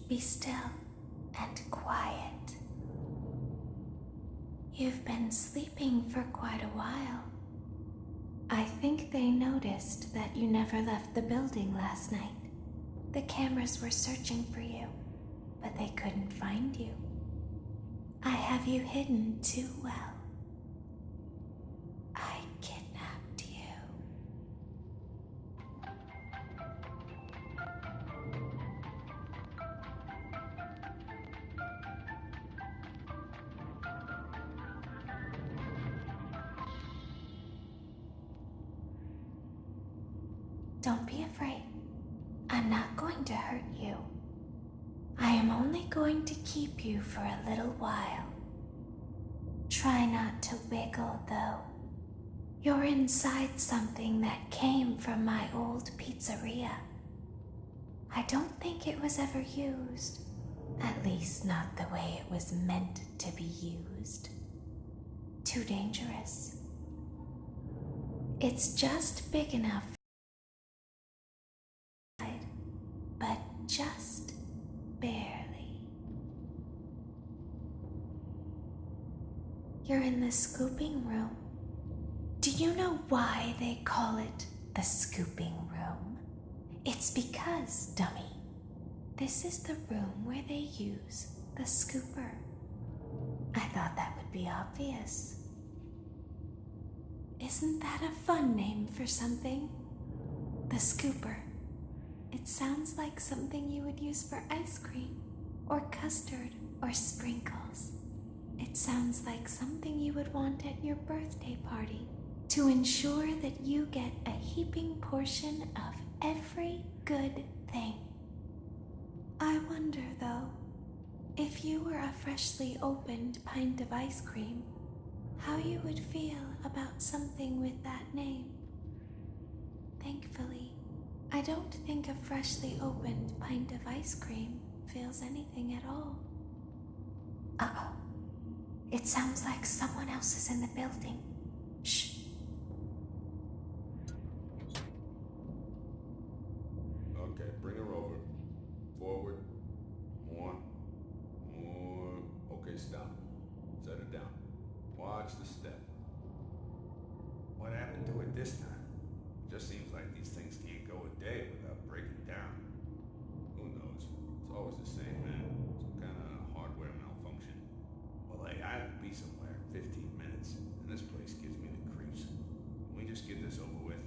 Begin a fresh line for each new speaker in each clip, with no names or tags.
be still and quiet. You've been sleeping for quite a while. I think they noticed that you never left the building last night. The cameras were searching for you, but they couldn't find you. I have you hidden too well. I kidnapped you. Don't be afraid. I'm not going to hurt you. I am only going to keep you for a little while. Try not to wiggle, though. You're inside something that came from my old pizzeria. I don't think it was ever used. At least not the way it was meant to be used. Too dangerous. It's just big enough, but just barely. You're in the scooping room. Do you know why they call it the scooping room? It's because, dummy, this is the room where they use the scooper. I thought that would be obvious. Isn't that a fun name for something? The scooper. It sounds like something you would use for ice cream, or custard, or sprinkles. It sounds like something you would want at your birthday party to ensure that you get a heaping portion of every good thing. I wonder, though, if you were a freshly opened pint of ice cream, how you would feel about something with that name. Thankfully, I don't think a freshly opened pint of ice cream feels anything at all. Uh-oh. It sounds like someone else is in the building. Shh.
Okay, bring her over. Forward. More. Okay, stop. Set her down. Watch the step.
What happened to it this time?
Just seems like these things can't go a day without breaking down. Who knows? It's always the same, man. Some kind of hardware malfunction.
Well, hey, I have to be somewhere in 15 minutes, and this place gives me the creeps.
Can we just get this over with?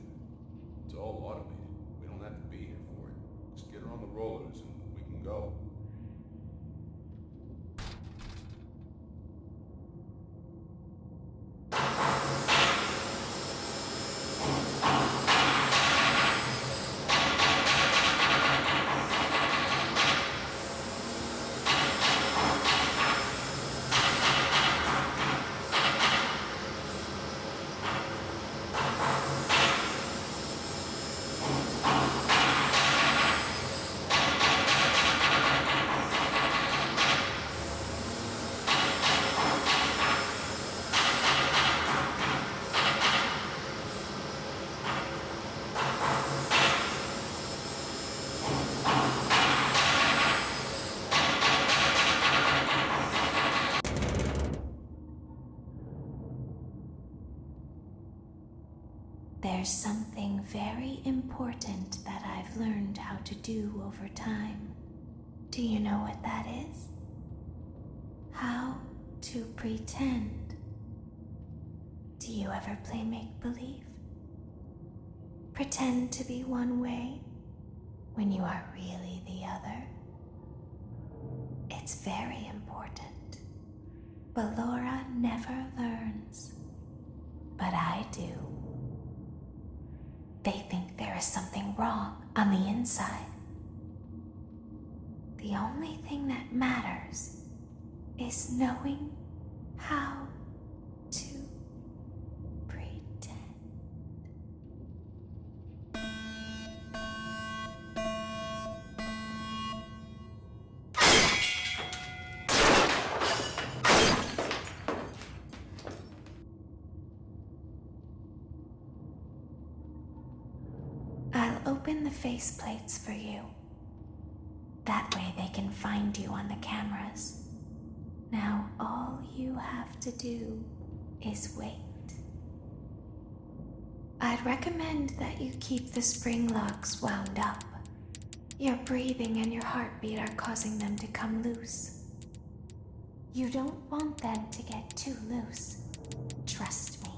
It's all automated. We don't have to be here for it. Just get her on the rollers and we can go.
There's something very important that I've learned how to do over time. Do you know what that is? How to pretend. Do you ever play make-believe? Pretend to be one way when you are really the other. It's very important. But Laura never learns. But I do. They think there is something wrong on the inside. The only thing that matters is knowing how to pretend. I'll open the faceplates for you. That way they can find you on the cameras. Now all you have to do is wait. I'd recommend that you keep the spring locks wound up. Your breathing and your heartbeat are causing them to come loose. You don't want them to get too loose. Trust me.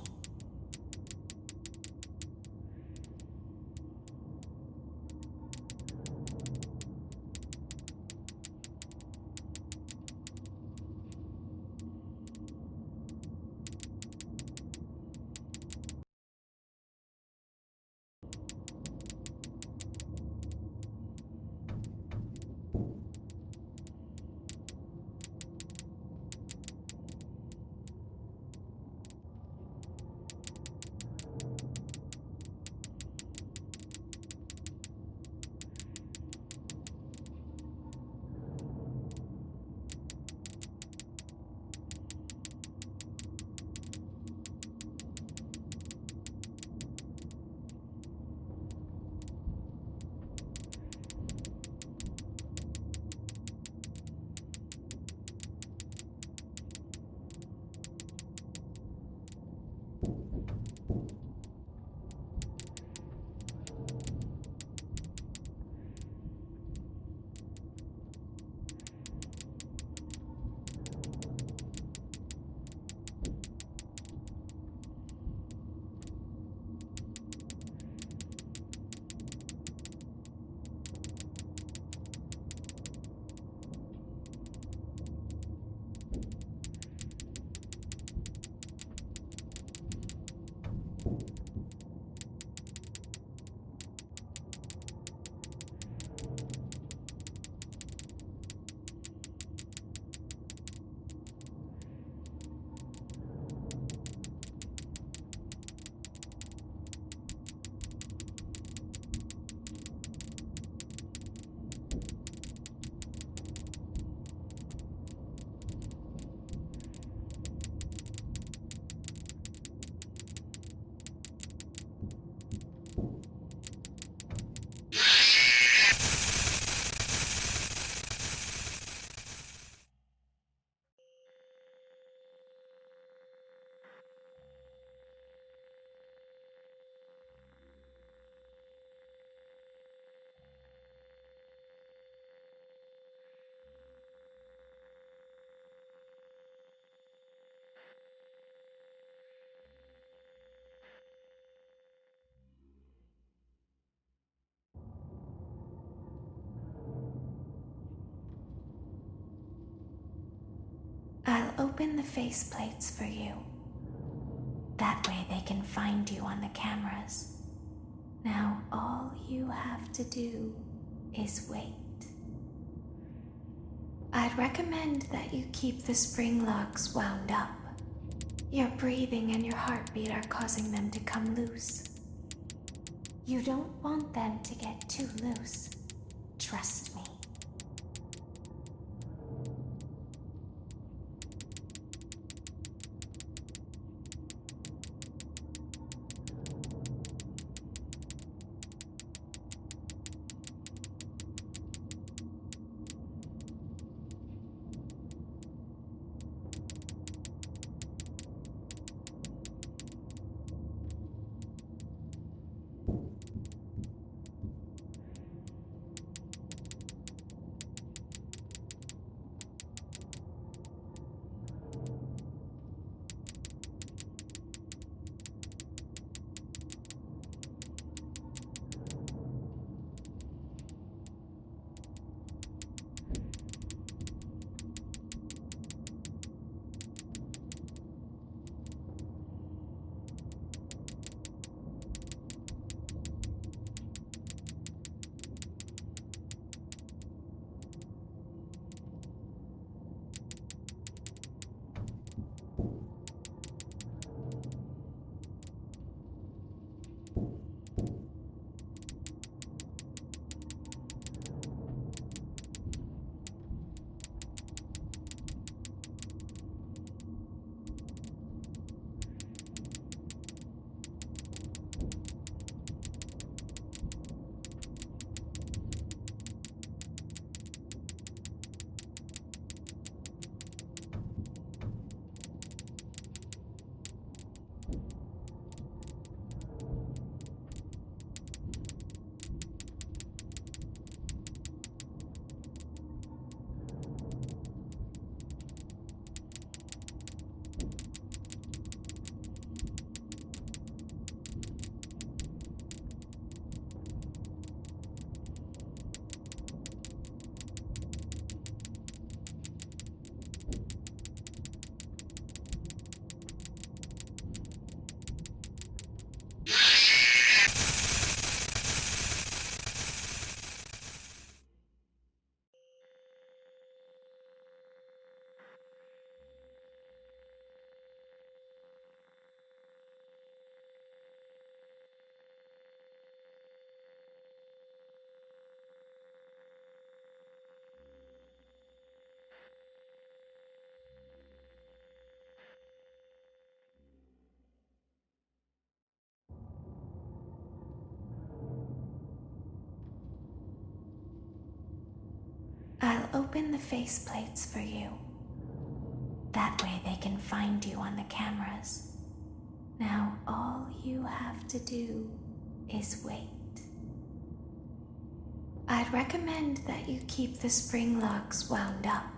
I'll open the faceplates for you. That way they can find you on the cameras. Now all you have to do is wait. I'd recommend that you keep the spring locks wound up. Your breathing and your heartbeat are causing them to come loose. You don't want them to get too loose. Trust me. open the faceplates for you. That way they can find you on the cameras. Now all you have to do is wait. I'd recommend that you keep the spring locks wound up.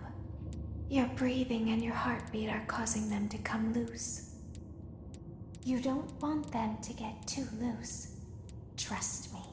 Your breathing and your heartbeat are causing them to come loose. You don't want them to get too loose. Trust me.